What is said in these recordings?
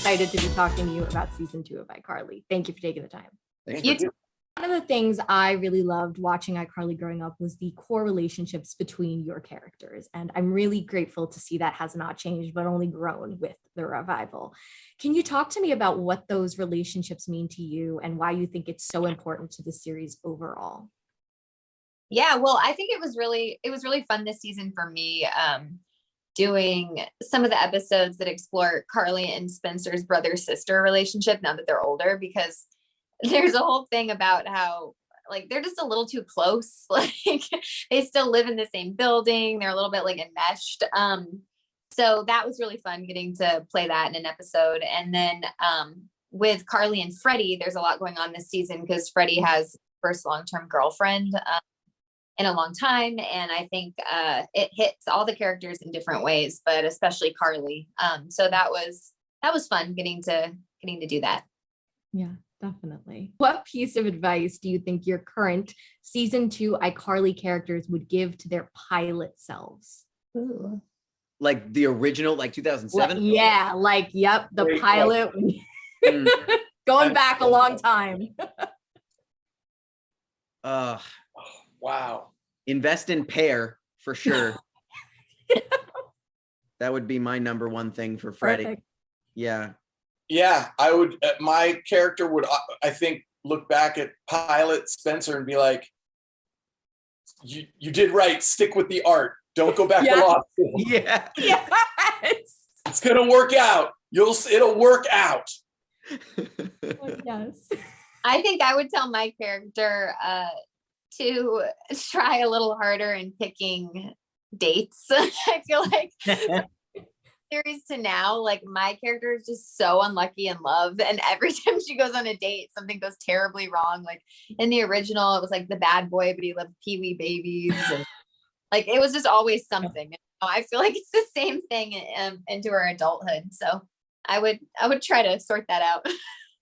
excited to be talking to you about season 2 of iCarly. Thank you for taking the time. Thank you. One of the things I really loved watching iCarly growing up was the core relationships between your characters. And I'm really grateful to see that has not changed, but only grown with the revival. Can you talk to me about what those relationships mean to you and why you think it's so important to the series overall? Yeah, well, I think it was really fun this season for me, doing some of the episodes that explore Carly and Spencer's brother-sister relationship now that they're older, because there's a whole thing about how like they're just a little too close. Like they still live in the same building. They're a little bit like enmeshed. So that was really fun getting to play that in an episode. And then with Carly and Freddie, there's a lot going on this season because Freddie has first long-term girlfriend in a long time. And I think it hits all the characters in different ways, but especially Carly. So that was fun getting to do that. Yeah, definitely. What piece of advice do you think your current season 2 iCarly characters would give to their pilot selves? Ooh. Like the original, like 2007? Yeah, like, yep, the pilot. Going back a long time. Wow. Invest in pair for sure. That would be my number one thing for Freddie. Perfect. Yeah. Yeah, I would. My character would, I think, look back at Pilot Spencer and be like, "You did right. Stick with the art. Don't go back to law school. Yeah. Yes. It's gonna work out. It'll work out." Yes. I think I would tell my character to try a little harder in picking dates. I feel like series to now, like my character is just so unlucky in love, and every time she goes on a date, something goes terribly wrong. Like in the original, it was like the bad boy, but he loved Pee-wee babies, and like it was just always something. I feel like it's the same thing into her adulthood. So I would try to sort that out.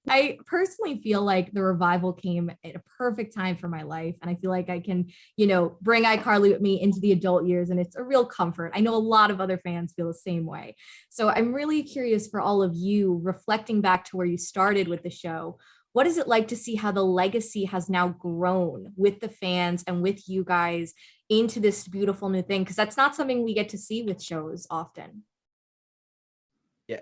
I personally feel like the revival came at a perfect time for my life. And I feel like I can, bring iCarly with me into the adult years. And it's a real comfort. I know a lot of other fans feel the same way. So I'm really curious for all of you, reflecting back to where you started with the show. What is it like to see how the legacy has now grown with the fans and with you guys into this beautiful new thing? Because that's not something we get to see with shows often. Yeah,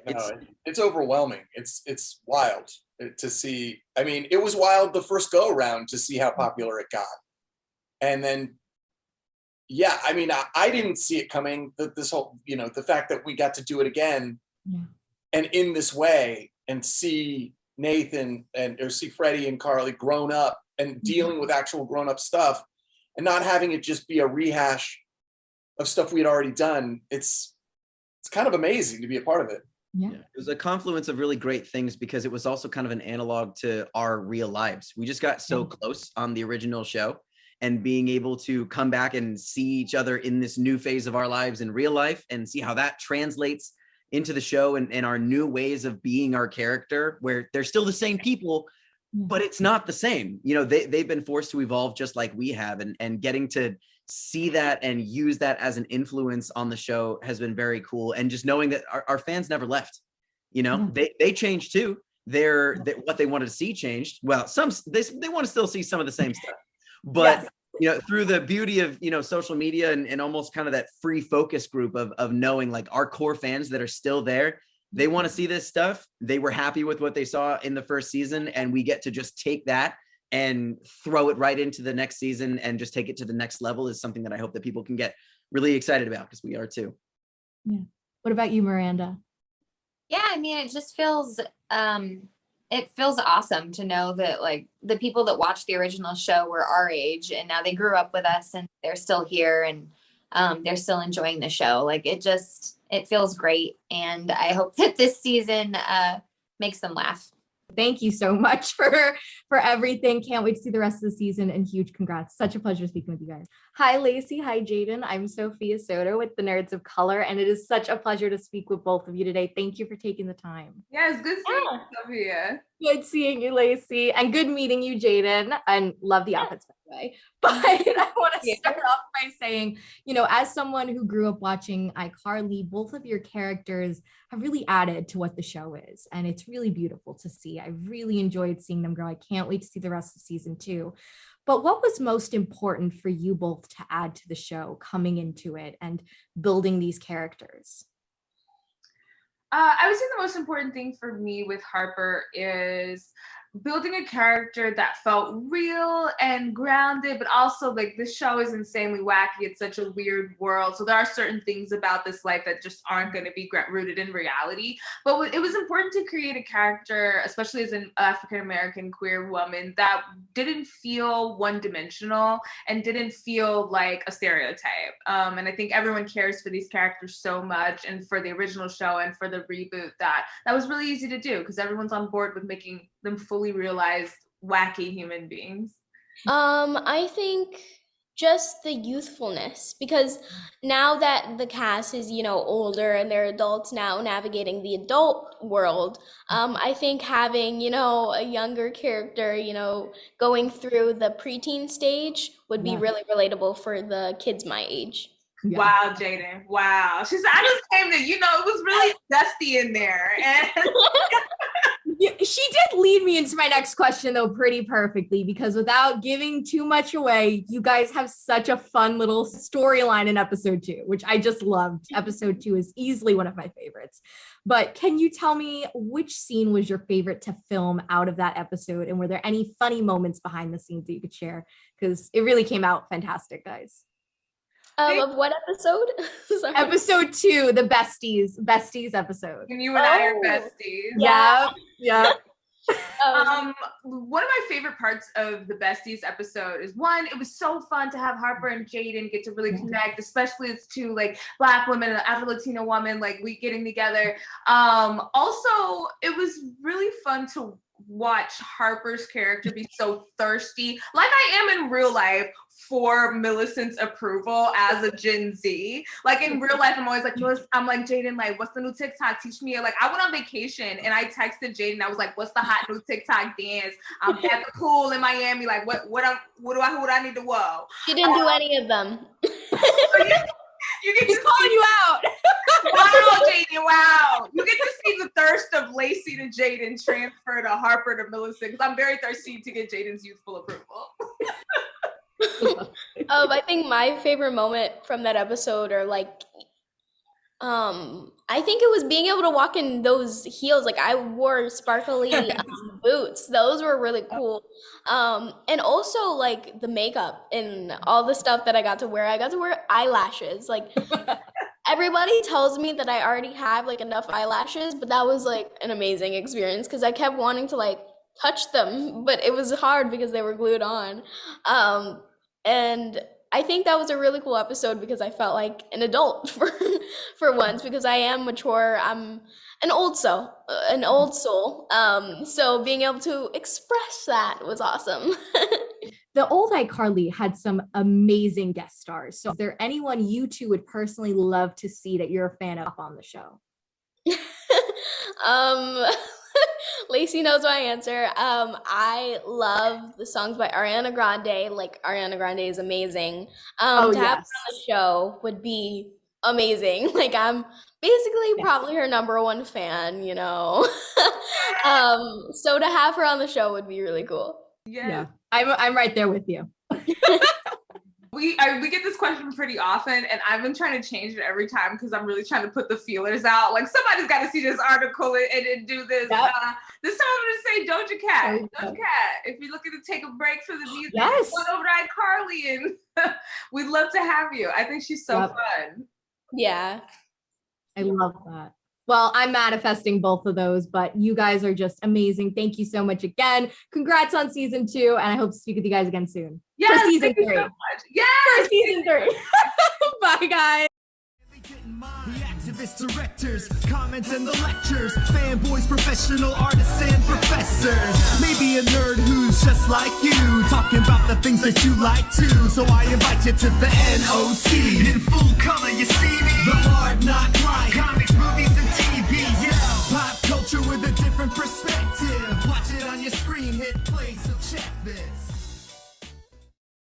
it's overwhelming. It's wild to see. I mean, it was wild the first go around to see how popular it got. And then, yeah, I mean, I didn't see it coming, this whole, the fact that we got to do it again and in this way and see Nathan or see Freddie and Carly grown up and dealing with actual grown up stuff and not having it just be a rehash of stuff we had already done. It's kind of amazing to be a part of it. Yeah. It was a confluence of really great things because it was also kind of an analog to our real lives. We just got so close on the original show, and being able to come back and see each other in this new phase of our lives in real life and see how that translates into the show and our new ways of being our character, where they're still the same people, but it's not the same. They've been forced to evolve just like we have, and getting to see that and use that as an influence on the show has been very cool. And just knowing that our fans never left, they changed too. What they wanted to see changed. Well, they want to still see some of the same stuff, but through the beauty of, social media and almost kind of that free focus group of knowing like our core fans that are still there, they want to see this stuff. They were happy with what they saw in the first season, and we get to just take that and throw it right into the next season and just take it to the next level is something that I hope that people can get really excited about, because we are too. Yeah. What about you, Miranda? Yeah, I mean, it just feels awesome to know that like the people that watched the original show were our age and now they grew up with us and they're still here and they're still enjoying the show. Like it feels great. And I hope that this season makes them laugh. Thank you so much for everything. Can't wait to see the rest of the season, and huge congrats. Such a pleasure speaking with you guys. Hi, Laci. Hi, Jaidyn. I'm Sophia Soto with the Nerds of Color, and it is such a pleasure to speak with both of you today. Thank you for taking the time. Yeah, it's good seeing you, Sophia. Good seeing you, Laci, and good meeting you, Jaidyn. And love the outfits, by the way. But I want to start off by saying, as someone who grew up watching iCarly, both of your characters have really added to what the show is, and it's really beautiful to see. I really enjoyed seeing them grow. I can't wait to see the rest of season 2. But what was most important for you both to add to the show coming into it and building these characters? I would say the most important thing for me with Harper is building a character that felt real and grounded, but also like this show is insanely wacky. It's such a weird world. So there are certain things about this life that just aren't going to be rooted in reality. But it was important to create a character, especially as an African-American queer woman, that didn't feel one-dimensional and didn't feel like a stereotype. And I think everyone cares for these characters so much, and for the original show and for the reboot, that was really easy to do because everyone's on board with making them fully realized wacky human beings. I think just the youthfulness, because now that the cast is, older and they're adults now navigating the adult world, I think having, a younger character, going through the preteen stage would be really relatable for the kids my age. Yeah. Wow, Jaidyn. Wow. She said, I just came to, it was really dusty in there. And she did lead me into my next question, though, pretty perfectly, because without giving too much away, you guys have such a fun little storyline in episode 2, which I just loved. Episode 2 is easily one of my favorites. But can you tell me which scene was your favorite to film out of that episode? And were there any funny moments behind the scenes that you could share? Because it really came out fantastic, guys. Of what episode? Episode 2, the besties episode. And you and I are besties. Yeah. One of my favorite parts of the besties episode is, one, it was so fun to have Harper and Jaidyn get to really connect, especially as two like Black women and Afro-Latino woman, like we getting together. Also, it was really fun to watch Harper's character be so thirsty, like I am in real life, for Millicent's approval as a Gen Z. Like in real life, I'm always like, I'm like, Jaidyn, like, what's the new TikTok? Teach me. Like, I went on vacation and I texted Jaidyn. I was like, what's the hot new TikTok dance? I'm at the pool in Miami. Like, what do I need to whoa? She didn't do any of them. You get He's calling you out. Wow, Jaidyn, wow. You get to see the thirst of Laci to Jaidyn transfer to Harper to Millicent, because I'm very thirsty to get Jaden's youthful approval. I think my favorite moment from that episode are like, I think it was being able to walk in those heels. Like I wore sparkly boots. Those were really cool. And also like the makeup and all the stuff that I got to wear. I got to wear eyelashes. Like everybody tells me that I already have like enough eyelashes, but that was like an amazing experience because I kept wanting to like touch them, but it was hard because they were glued on. And I think that was a really cool episode because I felt like an adult for once, because I am mature. I'm an old soul. So being able to express that was awesome. The old iCarly had some amazing guest stars. So is there anyone you two would personally love to see that you're a fan of on the show? Laci knows my answer. I love the songs by Ariana Grande. Like Ariana Grande is amazing. To have her on the show would be amazing. Like I'm basically probably her number one fan, So to have her on the show would be really cool. Yeah. I'm right there with you. We get this question pretty often, and I've been trying to change it every time because I'm really trying to put the feelers out. Like somebody's got to see this article and do this. Yep. This time I'm going to say Doja Cat. Doja Cat. If you're looking to take a break from the music, go over to iCarly, and we'd love to have you. I think she's so fun. Yeah. I love that. Well, I'm manifesting both of those, but you guys are just amazing. Thank you so much again. Congrats on season 2, and I hope to speak with you guys again soon. Yes, for season 3. So yes, for season 3. Bye, guys. Activists, directors, comments and the lectures, fanboys, professional artists and professors. Maybe a nerd who's just like you, talking about the things that you like too. So I invite you to the NOC. In full color, you see me. The Hard Knock Life, comics, movies, and TV. Yeah, pop culture with a different perspective. Watch it on your screen, hit play, so check this.